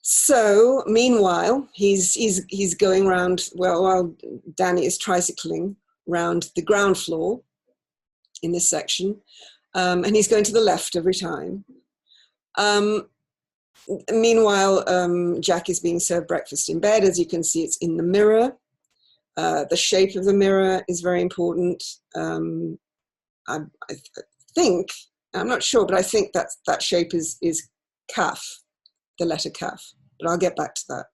So meanwhile, he's going around, well, while Danny is tricycling around the ground floor in this section, and he's going to the left every time. Meanwhile, Jack is being served breakfast in bed. As you can see, it's in the mirror. The shape of the mirror is very important. I think, I'm not sure, but I think that shape is Kaf, the letter Kaf, but I'll get back to that.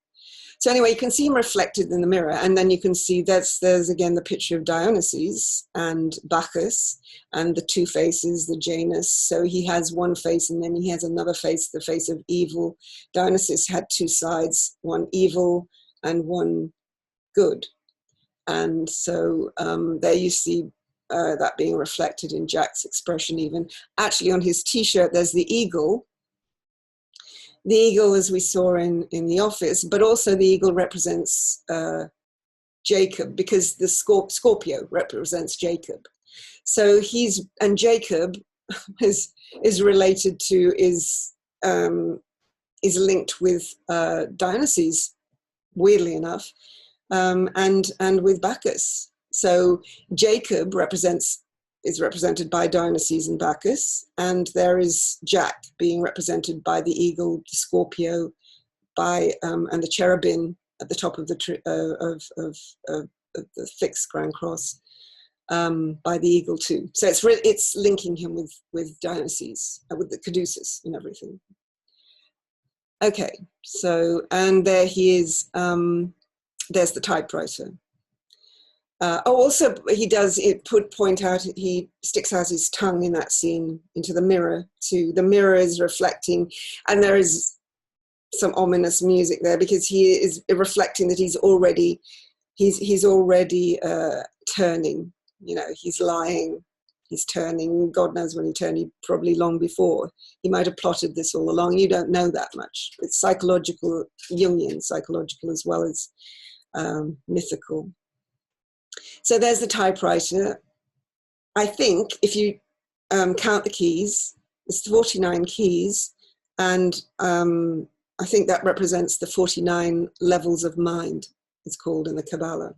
So anyway, you can see him reflected in the mirror, and then you can see there's again the picture of Dionysus and Bacchus and the two faces, the Janus. So he has one face and then he has another face, the face of evil. Dionysus had two sides, one evil and one good. And so there you see that being reflected in Jack's expression even. Actually on his t-shirt there's the eagle. The eagle, as we saw in the office, but also the eagle represents Jacob, because the Scorpio represents Jacob. So Jacob is related to, is linked with Dionysus, weirdly enough, and with Bacchus. So Jacob is represented by Dionysus and Bacchus, and there is Jack being represented by the eagle, the Scorpio, by and the cherubim at the top of the the fixed grand cross, by the eagle too. So it's linking him with Dionysus, with the Caduceus and everything. Okay, so and there he is. There's the typewriter. Also, he does point out, he sticks out his tongue in that scene into the mirror too. The mirror is reflecting, and there is some ominous music there, because he is reflecting that he's already turning. You know, he's lying, he's turning. God knows when he turned, probably long before. He might have plotted this all along. You don't know that much. It's psychological, Jungian psychological as well as mythical. So there's the typewriter. I think if you count the keys, there's 49 keys, And I think that represents the 49 levels of mind, it's called in the Kabbalah.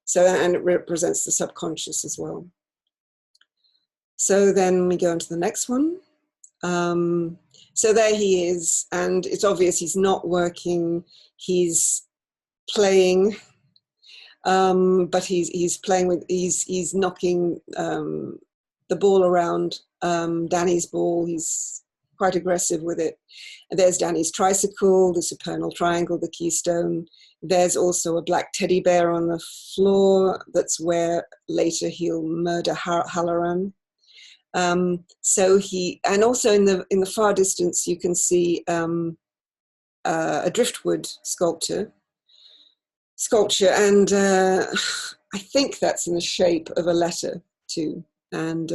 So, and it represents the subconscious as well. So then we go on to the next one. So there he is, and it's obvious he's not working, he's playing, but he's playing with, he's knocking the ball around, Danny's ball, he's quite aggressive with it. And there's Danny's tricycle, the supernal triangle, the keystone. There's also a black teddy bear on the floor. That's where later he'll murder Halloran. So he, and also in the far distance, you can see a driftwood sculpture, and I think that's in the shape of a letter too. And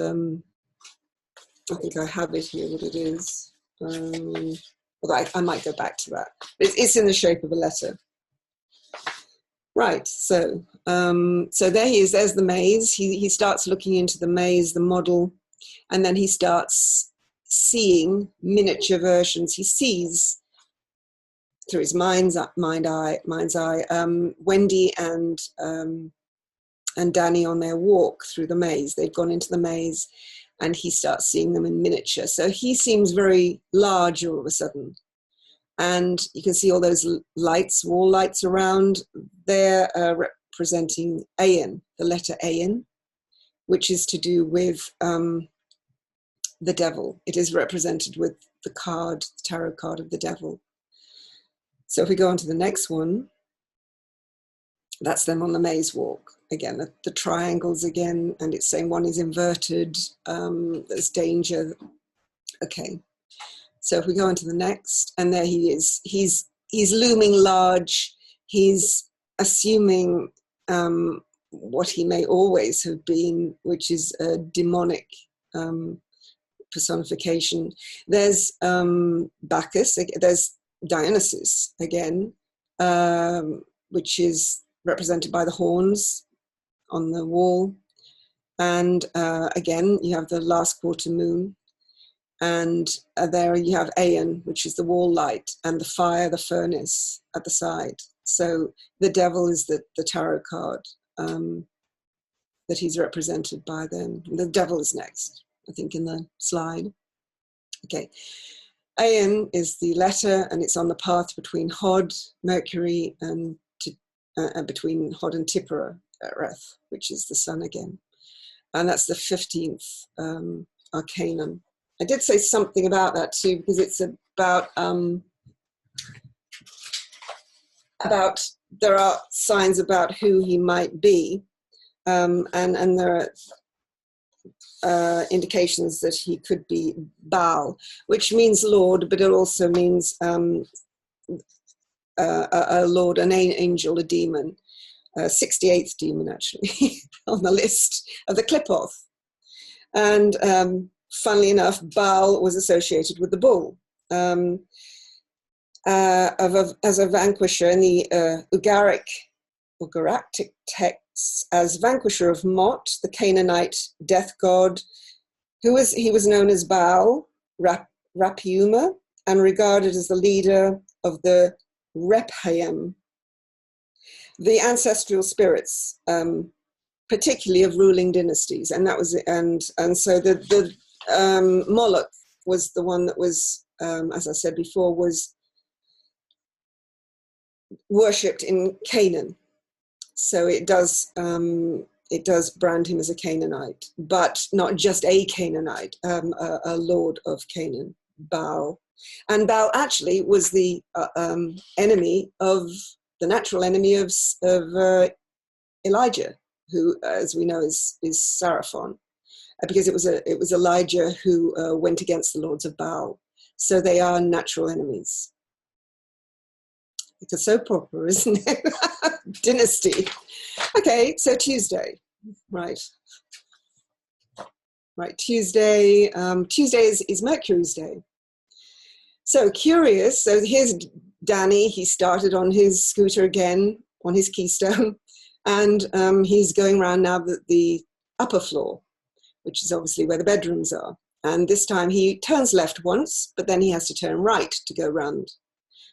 I think I have it here, what it is. Although I might go back to that. It's in the shape of a letter. Right, so there he is, there's the maze. He starts looking into the maze, the model, and then he starts seeing miniature versions. He sees through his mind's eye, Wendy and Danny on their walk through the maze. They've gone into the maze, and he starts seeing them in miniature. So he seems very large all of a sudden. And you can see all those lights, wall lights around. They're representing Ayin, the letter Ayin, which is to do with the devil. It is represented with the card, the tarot card of the devil. So if we go on to the next one, that's them on the maze walk. Again, the triangles again, and it's saying one is inverted, there's danger. Okay, so if we go on to the next, and there he is. He's looming large. He's assuming what he may always have been, which is a demonic personification. There's Bacchus, there's Dionysus again, which is represented by the horns on the wall. And again, you have the last quarter moon. And there you have Aeon, which is the wall light, and the fire, the furnace at the side. So the devil is the tarot card that he's represented by them. The devil is next, I think, in the slide. Okay. Aeon is the letter, and it's on the path between Hod, Mercury, and between Hod and Tipperah, Earth, which is the sun again. And that's the 15th arcanum. I did say something about that too, because it's about there are signs about who he might be, and there are indications that he could be Baal, which means Lord, but it also means a Lord, an angel, a demon, 68th demon actually on the list of the Qliphoth. And funnily enough, Baal was associated with the bull as a vanquisher in the Ugaritic texts, as vanquisher of Mot, the Canaanite death god, he was known as Baal Rapiuma, and regarded as the leader of the Rephaim, the ancestral spirits, particularly of ruling dynasties. And that was, and so the Moloch was the one that was, as I said before, was worshipped in Canaan. So it does brand him as a Canaanite, but not just a Canaanite, a lord of Canaan, Baal. And Baal actually was the enemy of, the natural enemy of Elijah, who, as we know, is Seraphon, because it was Elijah who went against the lords of Baal. So they are natural enemies. It's a soap opera, isn't it? Dynasty. Okay, so Tuesday, right. Right, Tuesday. Tuesday is Mercury's day. So curious, so here's Danny. He started on his scooter again, on his Keystone, and he's going around now the upper floor, which is obviously where the bedrooms are. And this time he turns left once, but then he has to turn right to go round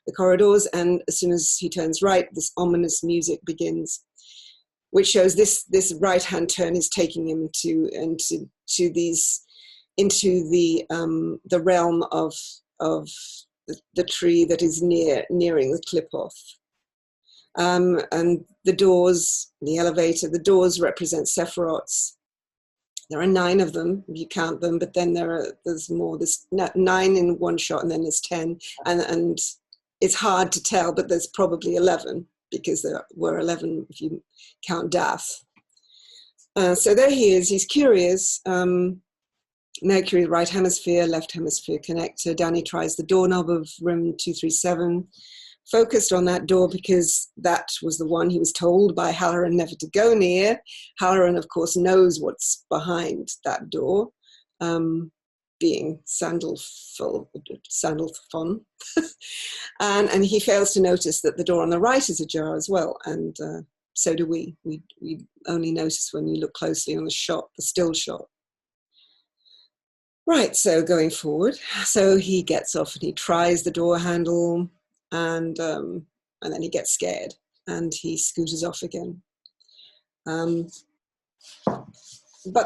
the corridors. And as soon as he turns right, this ominous music begins, which shows this right-hand turn is taking him into the realm of the tree that is nearing the clip-off. And the doors, the elevator, the doors represent sephirots. There are 9 of them, if you count them, but then there's more. There's 9 in one shot, and then there's 10. And it's hard to tell, but there's probably 11, because there were 11 if you count Dath. So there he is. He's curious. Mercury, right hemisphere, left hemisphere connector. Danny tries the doorknob of room 237. Focused on that door because that was the one he was told by Halloran never to go near. Halloran, of course, knows what's behind that door, being Sandalphon. and he fails to notice that the door on the right is ajar as well, and so do we. We only notice when you look closely on the shot, the still shot. Right, so going forward, so he gets off and he tries the door handle, and then he gets scared and he scooters off again. But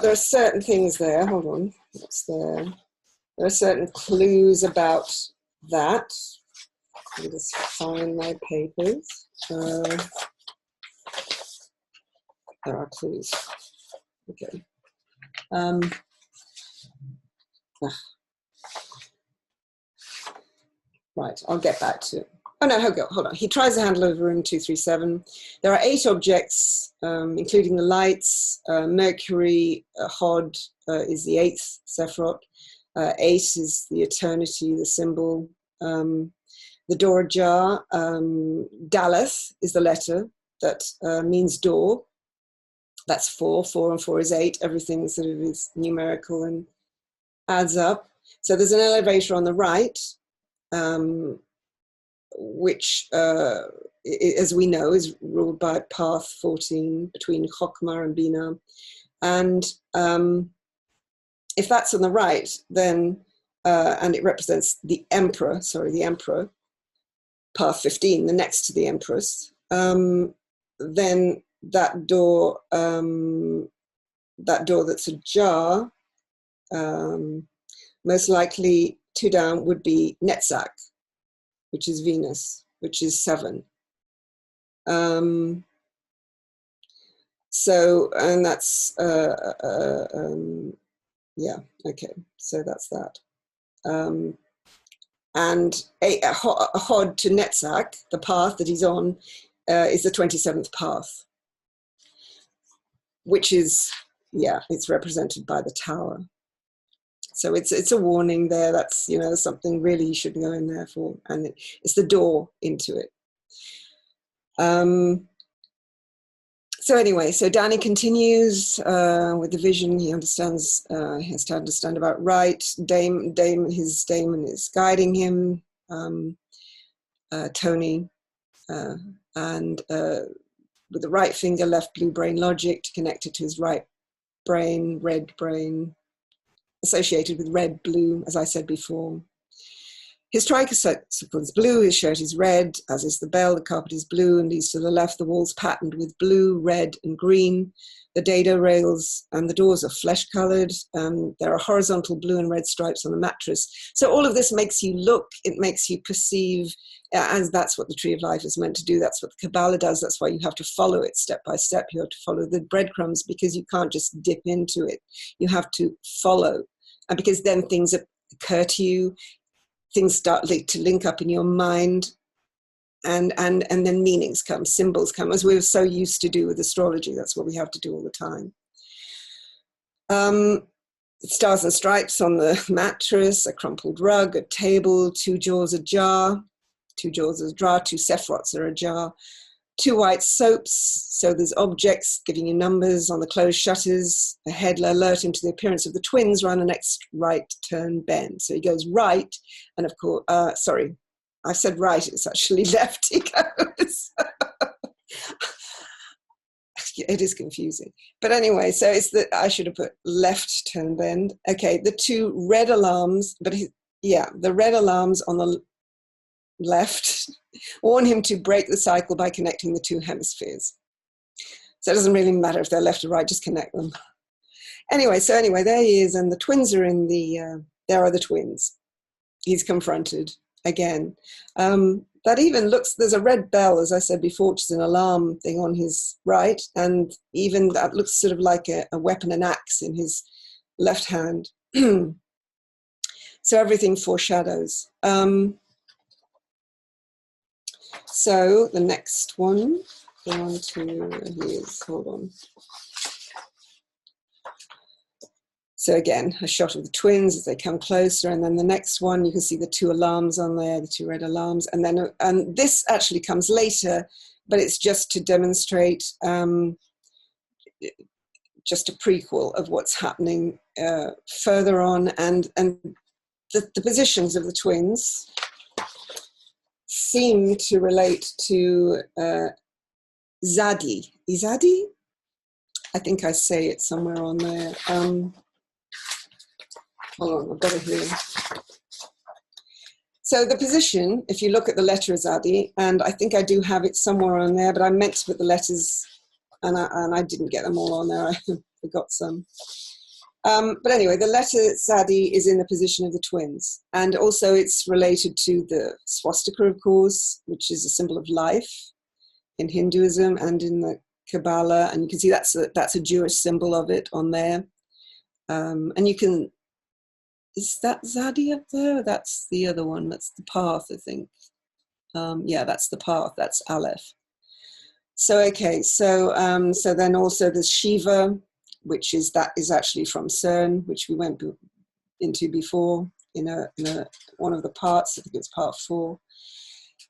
there are certain things there. Hold on, what's there? There are certain clues about that. Let me just find my papers. There are clues. Okay. Right, I'll get back to it. Oh no, hold on. He tries the handle of room 237. There are 8 objects, including the lights. Mercury, Hod is the 8th Sephiroth. 8 is the eternity, the symbol. The door ajar. Daleth is the letter that means door. That's 4. 4 and 4 is 8. Everything sort of is numerical and adds up. So there's an elevator on the right, which, as we know, is ruled by path 14 between Chokmah and Binah. And if that's on the right, then, and it represents the emperor, path 15, the next to the empress, then that door that's ajar, most likely 2 down would be Netzach, which is Venus, which is 7. So, and that's, yeah, okay, so that's that. And a Hod to Netzach, the path that he's on, is the 27th path, which is, yeah, it's represented by the tower. So it's a warning there. That's, you know, something really you shouldn't go in there for. And it's the door into it. So anyway, so Danny continues with the vision. He understands, he has to understand about right. His daemon is guiding him, Tony, and with the right finger, left blue brain logic to connect it to his right brain, red brain, associated with red, blue, as I said before. His tricycle is blue, his shirt is red, as is the bell, the carpet is blue, and leads to the left, the walls patterned with blue, red, and green. The dado rails and the doors are flesh-colored. There are horizontal blue and red stripes on the mattress. So all of this makes you look, it makes you perceive, as that's what the Tree of Life is meant to do. That's what the Kabbalah does. That's why you have to follow it step by step. You have to follow the breadcrumbs, because you can't just dip into it. You have to follow. And because then things occur to you, things start to link up in your mind, and then meanings come, symbols come, as we're so used to do with astrology. That's what we have to do all the time. Stars and stripes on the mattress, a crumpled rug, a table, 2 jaws ajar, 2 jaws ajar, 2 sephirots are ajar, 2 white soaps. So there's objects giving you numbers on the closed shutters, a head alert into the appearance of the twins, run the next right turn bend. So he goes right, and of course, sorry, I said right, it's actually left he goes. it is confusing. But anyway, so it's the, I should have put left turn bend. Okay, the two red alarms, but yeah, the red alarms on the left warn him to break the cycle by connecting the two hemispheres. So it doesn't really matter if they're left or right, just connect them. Anyway, there he is, and the twins are in the, there are the twins. He's confronted again. That even looks, there's a red bell, as I said before, which is an alarm thing on his right, and even that looks sort of like a weapon, an axe in his left hand. So everything foreshadows. So the next one, go on to, here's, hold on. So again, a shot of the twins as they come closer, and then the next one, you can see the two alarms on there, the two red alarms, and then this actually comes later, but it's just to demonstrate just a prequel of what's happening further on, and the positions of the twins seem to relate to Zadi. Izadi? I think I say it somewhere on there. Hold on, I've got it here. So the position, if you look at the letter Azadi, and I think I do have it somewhere on there, but I meant to put the letters, and I didn't get them all on there. I forgot some. But anyway, the letter Zadi is in the position of the twins. And also it's related to the swastika, of course, which is a symbol of life in Hinduism and in the Kabbalah. And you can see that's a Jewish symbol of it on there. And you can, is that Zadi up there? That's the other one. That's the path, I think. Yeah, that's the path. That's Aleph. So, okay. So then also there's Shiva, which is actually from CERN, which we went into before in one of the parts. I think it's part 4.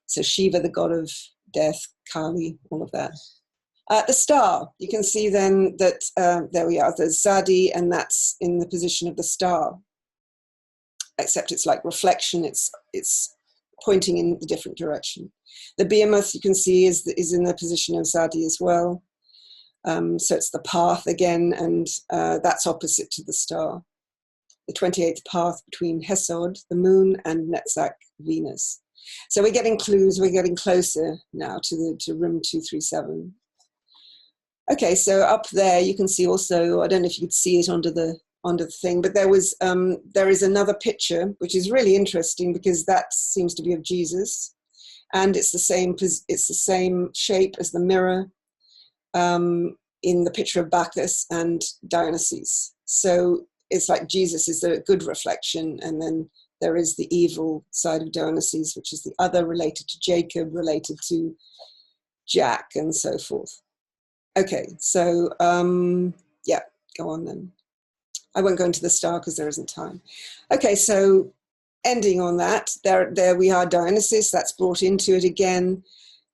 So Shiva, the god of death, Kali, all of that. The star, you can see then that, there we are, there's Zadi, and that's in the position of the star. Except it's like reflection, it's pointing in the different direction. The behemoth, you can see, is in the position of Zadi as well. So it's the path again, and that's opposite to the star. The 28th path between Hesod, the moon, and Netzach, Venus. So we're getting clues, we're getting closer now to room 237. Okay, so up there you can see also, I don't know if you could see it under the thing, but there is another picture which is really interesting because that seems to be of Jesus, and it's the same shape as the mirror in the picture of Bacchus and Dionysus. So it's like Jesus is the good reflection, and then there is the evil side of Dionysus, which is the other, related to Jacob, related to Jack, and so forth. Okay, so yeah, go on then. I won't go into the star because there isn't time. Okay, so ending on that, there we are, Dionysus, that's brought into it again.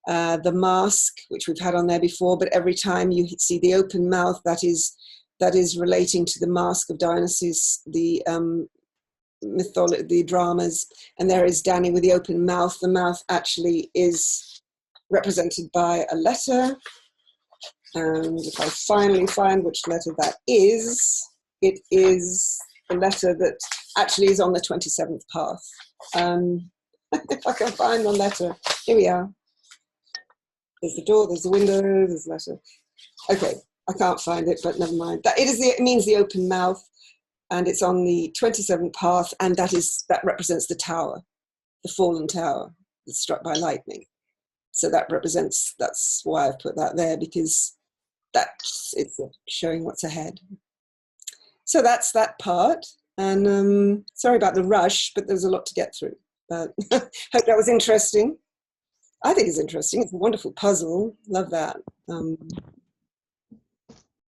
The mask, which we've had on there before, but every time you see the open mouth, that is relating to the mask of Dionysus, the mythology, the dramas, and there is Danny with the open mouth. The mouth actually is represented by a letter, and if I finally find which letter that is, it is the letter that actually is on the 27th path. If I can find the letter, here we are. There's the door, there's the window, there's the letter. Okay, I can't find it, but never mind. It means the open mouth, and it's on the 27th path, and that represents the tower, the fallen tower that's struck by lightning. So that's why I've put that there, because it's showing what's ahead. So that's that part, and sorry about the rush, but there's a lot to get through. But hope that was interesting. I think it's interesting. It's a wonderful puzzle. Love that.